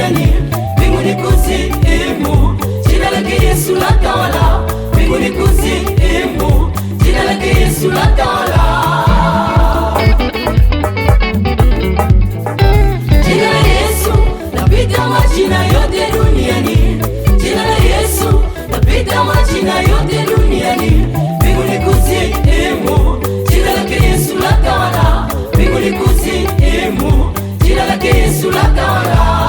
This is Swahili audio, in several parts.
duniani, mbinguni kuzimu. Jina lake Yesu latawala, mbinguni kuzimu. Jina lake Yesu latawala. Jina la Yesu lapita majina yote duniani. Jina la Yesu lapita majina yote duniani, mbinguni kuzimu. Jina lake Yesu latawala, mbinguni kuzimu. Jina lake Yesu latawala.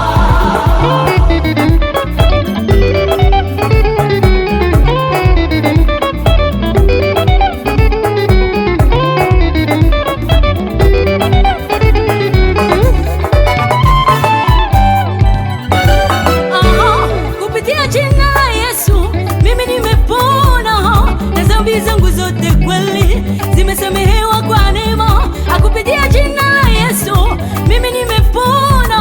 Zangu zote kweli zimesamehewa kwa neema. Akupitia jina la Yesu mimi nimepona,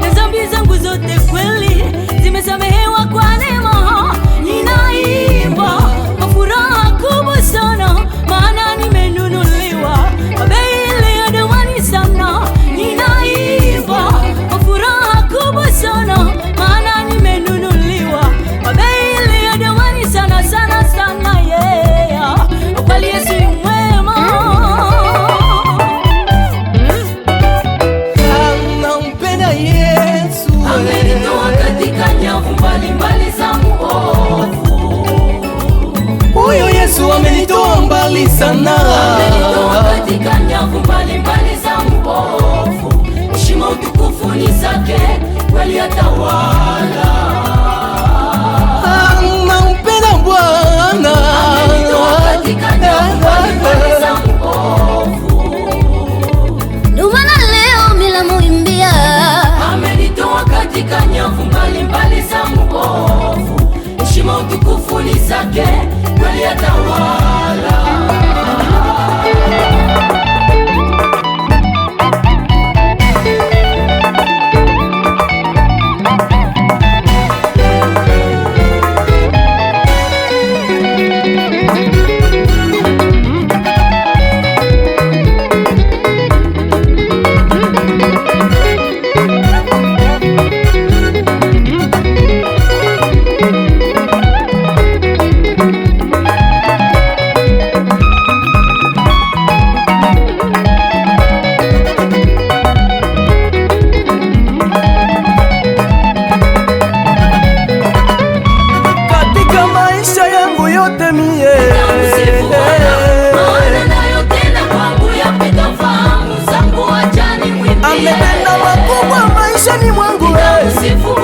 na dhambi zangu zote kweli zimesamehewa kwa neema. Ninaimba kwa furaha kubwa sana, maana nimenunuliwa kwa bei ya thamani sana. Ninaimba kwa furaha kubwa sana, maana nimenunuliwa kwa bei ya thamani sana sana sana, yeah. Kweli Yesu ni mwema. Nampenda Yesu, amenitoa katika nyavu mbalimbali za muovu. huyo Yesu amenitoa mbali sana, amenitoa katika nyavu mbalimbali za muovu. Heshima utukufu ni zake, kweli atawala. nampenda Bwana, amenitoa katika nyavu mbalimbali za muovu. Ndio maana leo mila muimbia, amenitoa katika nyavu mbalimbali za muovu. Heshima utukufu ni zake, kweli atawala. ametenda makubwa maishani mwangu. Sifu